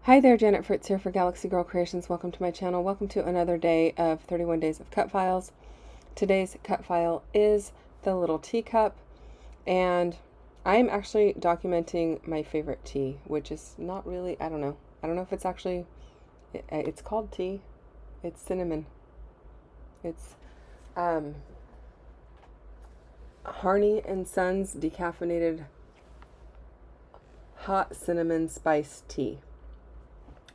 Hi there, Janet Fritz here for Galaxy Girl Creations. Welcome to my channel. Welcome to another day of 31 Days of Cutfiles. Today's cut file is the little teacup, and I am actually documenting my favorite tea, which is not really, I don't know if it's actually, it's called tea. It's cinnamon. It's Harney and Sons decaffeinated hot cinnamon spice tea.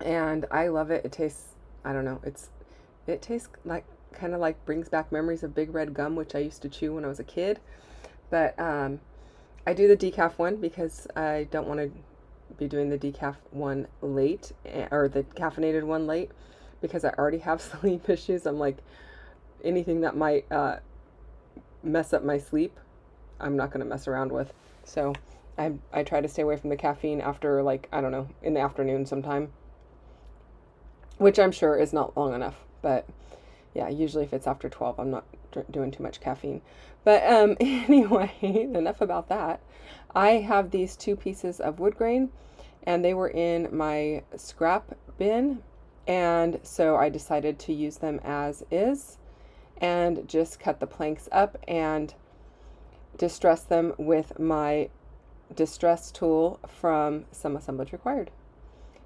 And I love it. It tastes, I don't know, it tastes like, kind of like brings back memories of Big Red gum, which I used to chew when I was a kid. But I do the decaf one because I don't want to be doing the decaf one late, or the caffeinated one late, because I already have sleep issues. I'm like, anything that might mess up my sleep, I'm not going to mess around with. So I try to stay away from the caffeine after, like, I don't know, in the afternoon sometime, which I'm sure is not long enough. But yeah, usually if it's after 12, I'm not doing too much caffeine. But anyway, enough about that. I have these two pieces of wood grain, and they were in my scrap bin, and so I decided to use them as is and just cut the planks up and distress them with my distress tool from Some Assemblage Required.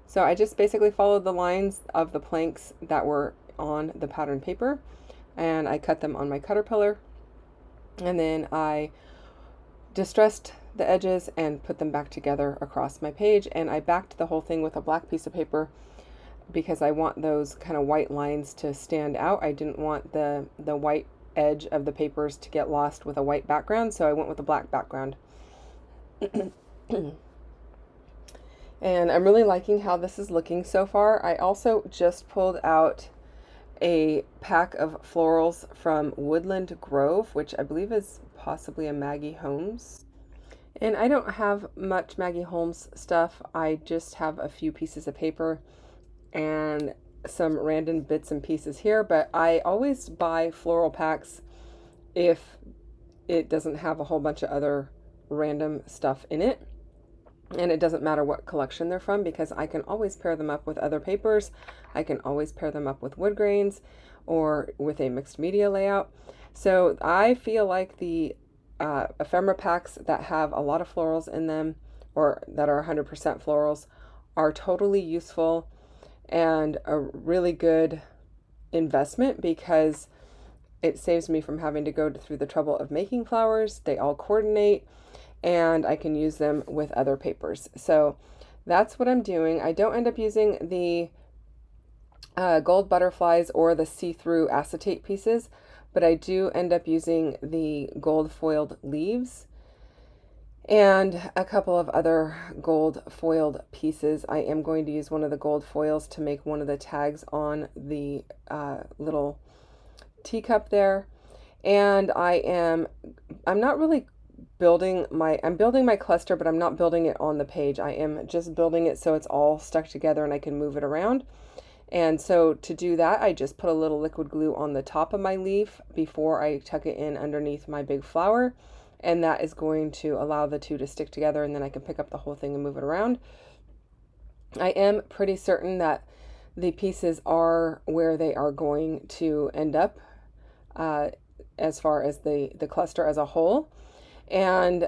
So I just basically followed the lines of the planks that were on the pattern paper, and I cut them on my Caterpillar, and then I distressed the edges and put them back together across my page, and I backed the whole thing with a black piece of paper because I want those kind of white lines to stand out. I didn't want the white edge of the papers to get lost with a white background, so I went with a black background. And I'm really liking how this is looking so far. I also just pulled out a pack of florals from Woodland Grove, which I believe is possibly a Maggie Holmes. And I don't have much Maggie Holmes stuff. I just have a few pieces of paper and some random bits and pieces here, but I always buy floral packs if it doesn't have a whole bunch of other random stuff in it. And it doesn't matter what collection they're from, because I can always pair them up with other papers. I can always pair them up with wood grains or with a mixed media layout. So I feel like the ephemera packs that have a lot of florals in them, or that are 100% florals, are totally useful and a really good investment, because it saves me from having to go through the trouble of making flowers. They all coordinate, and I can use them with other papers. So that's what I'm doing. I don't end up using the gold butterflies or the see-through acetate pieces, but I do end up using the gold foiled leaves and a couple of other gold foiled pieces. I am going to use one of the gold foils to make one of the tags on the little teacup there. And I'm not really I'm building my cluster, but I'm not building it on the page. I am just building it so it's all stuck together and I can move it around. And so to do that, I just put a little liquid glue on the top of my leaf before I tuck it in underneath my big flower. And that is going to allow the two to stick together, and then I can pick up the whole thing and move it around. I am pretty certain that the pieces are where they are going to end up as far as the cluster as a whole. And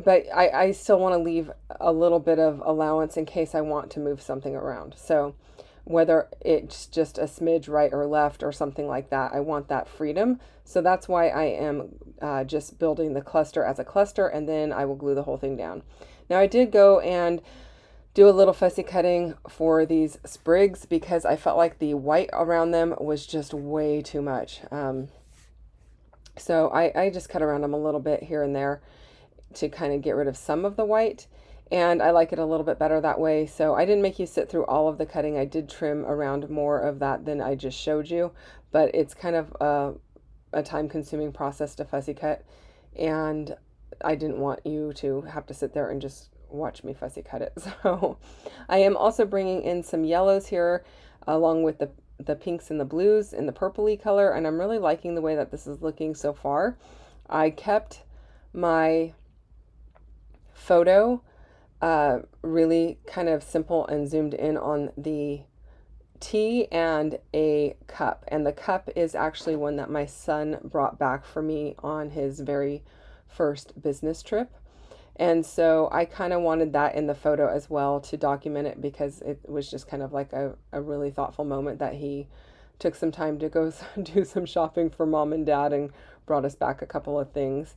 but I still want to leave a little bit of allowance in case I want to move something around. So whether it's just a smidge right or left or something like that, I want that freedom. So that's why I am just building the cluster as a cluster, and then I will glue the whole thing down. Now I did go and do a little fussy cutting for these sprigs because I felt like the white around them was just way too much. So I just cut around them a little bit here and there to kind of get rid of some of the white, and I like it a little bit better that way. So I didn't make you sit through all of the cutting. I did trim around more of that than I just showed you, but it's kind of a time-consuming process to fussy cut, and I didn't want you to have to sit there and just watch me fussy cut it. So I am also bringing in some yellows here along with the pinks and the blues and the purpley color, and I'm really liking the way that this is looking so far. I kept my photo really kind of simple and zoomed in on the tea and a cup. And the cup is actually one that my son brought back for me on his very first business trip. And so I kind of wanted that in the photo as well to document it, because it was just kind of like a really thoughtful moment that he took some time to go do some shopping for mom and dad and brought us back a couple of things.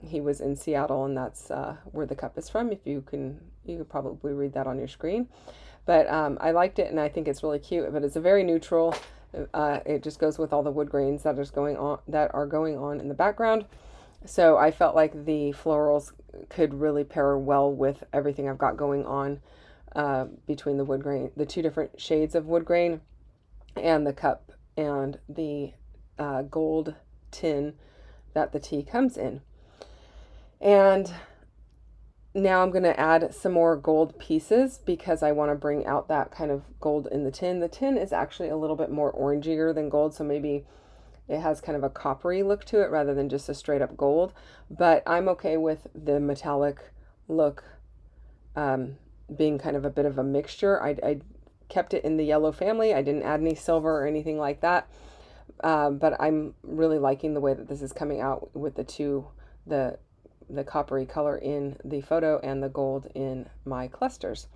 He was in Seattle, and that's where the cup is from. If you can probably read that on your screen. But I liked it, and I think it's really cute. But it's a very neutral. It just goes with all the wood grains that are going on in the background. So I felt like the florals could really pair well with everything I've got going on between the wood grain, the two different shades of wood grain, and the cup and the gold tin that the tea comes in. And now I'm going to add some more gold pieces because I want to bring out that kind of gold in the tin. The tin is actually a little bit more orangier than gold, so maybe it has kind of a coppery look to it rather than just a straight up gold, but I'm okay with the metallic look being kind of a bit of a mixture. I kept it in the yellow family. I didn't add any silver or anything like that, but I'm really liking the way that this is coming out with the coppery color in the photo and the gold in my clusters.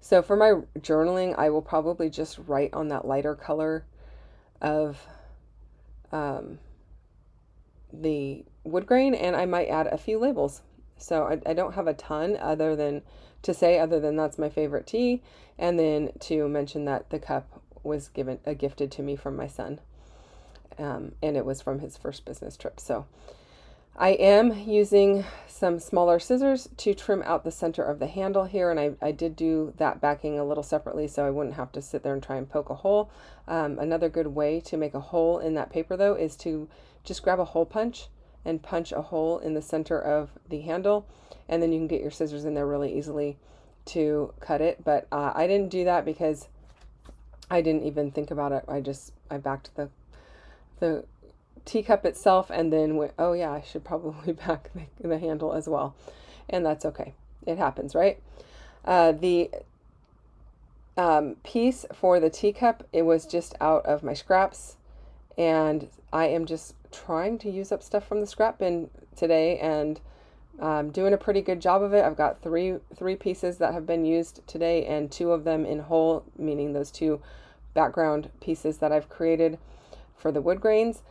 So for my journaling, I will probably just write on that lighter color of the wood grain, and I might add a few labels. So I don't have a ton other than that's my favorite tea, and then to mention that the cup was gifted to me from my son, and it was from his first business trip. So I am using some smaller scissors to trim out the center of the handle here, and I did do that backing a little separately so I wouldn't have to sit there and try and poke a hole. Another good way to make a hole in that paper, though, is to just grab a hole punch and punch a hole in the center of the handle, and then you can get your scissors in there really easily to cut it. But I didn't do that because I didn't even think about it. I backed the teacup itself and then went, oh yeah, I should probably back the handle as well. And that's okay. It happens, right? The piece for the teacup, it was just out of my scraps, and I am just trying to use up stuff from the scrap bin today, and doing a pretty good job of it. I've got three pieces that have been used today, and two of them in whole, meaning those two background pieces that I've created for the wood grains,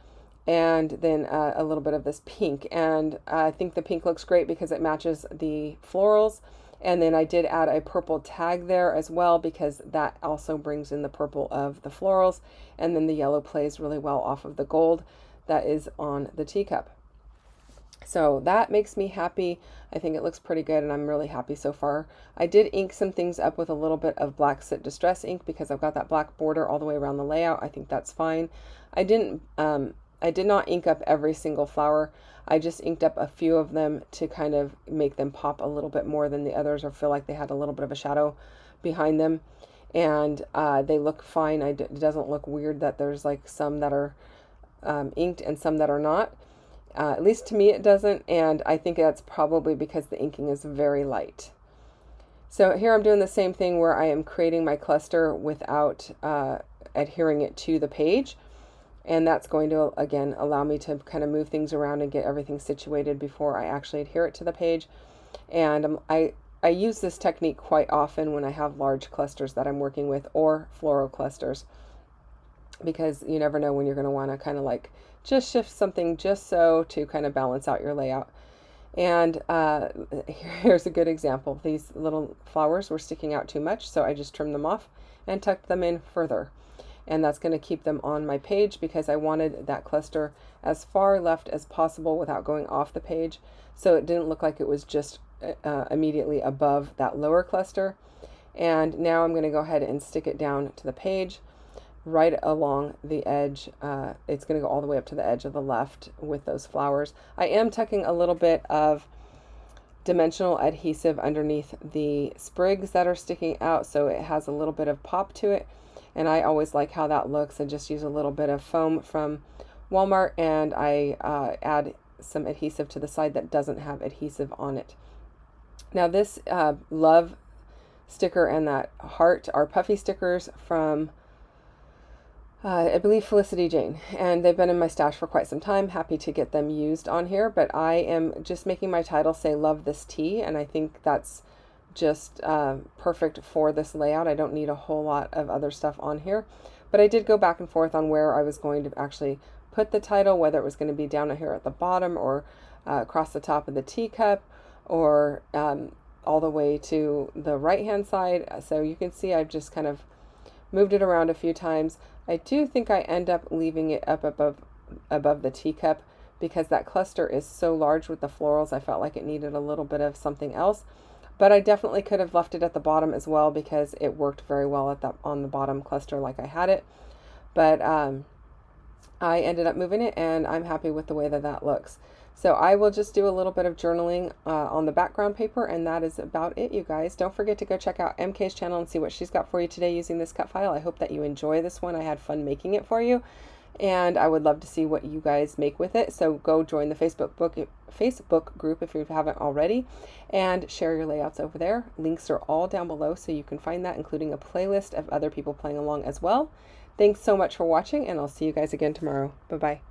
and then a little bit of this pink. And I think the pink looks great because it matches the florals. And then I did add a purple tag there as well because that also brings in the purple of the florals. And then the yellow plays really well off of the gold that is on the teacup. So that makes me happy. I think it looks pretty good, and I'm really happy so far. I did ink some things up with a little bit of Black Soot Distress ink because I've got that black border all the way around the layout. I think that's fine. I did not ink up every single flower. I just inked up a few of them to kind of make them pop a little bit more than the others, or feel like they had a little bit of a shadow behind them. And they look fine. It doesn't look weird that there's like some that are inked and some that are not. At least to me it doesn't, and I think that's probably because the inking is very light. So here I'm doing the same thing where I am creating my cluster without adhering it to the page. And that's going to, again, allow me to kind of move things around and get everything situated before I actually adhere it to the page. And I use this technique quite often when I have large clusters that I'm working with, or floral clusters, because you never know when you're going to want to kind of like just shift something just so to kind of balance out your layout. And here's a good example. These little flowers were sticking out too much, so I just trimmed them off and tucked them in further. And that's going to keep them on my page because I wanted that cluster as far left as possible without going off the page, so it didn't look like it was just immediately above that lower cluster. And now I'm going to go ahead and stick it down to the page right along the edge. It's going to go all the way up to the edge of the left with those flowers. I am tucking a little bit of dimensional adhesive underneath the sprigs that are sticking out, so it has a little bit of pop to it. And I always like how that looks. I just use a little bit of foam from Walmart, and I add some adhesive to the side that doesn't have adhesive on it. Now this love sticker and that heart are puffy stickers from I believe Felicity Jane, and they've been in my stash for quite some time. Happy to get them used on here, but I am just making my title say "Love This Tea," and I think that's just perfect for this layout. I don't need a whole lot of other stuff on here, but I did go back and forth on where I was going to actually put the title, whether it was going to be down here at the bottom or across the top of the teacup, or all the way to the right hand side. So you can see I've just kind of moved it around a few times. I do think I end up leaving it up above the teacup because that cluster is so large with the florals. I felt like it needed a little bit of something else, but I definitely could have left it at the bottom as well because it worked very well at on the bottom cluster like I had it. But I ended up moving it, and I'm happy with the way that that looks. So I will just do a little bit of journaling on the background paper, and that is about it, you guys. Don't forget to go check out MK's channel and see what she's got for you today using this cut file. I hope that you enjoy this one. I had fun making it for you, and I would love to see what you guys make with it. So go join the Facebook group if you haven't already, and share your layouts over there. Links are all down below, so you can find that, including a playlist of other people playing along as well. Thanks so much for watching, and I'll see you guys again tomorrow. Bye-bye.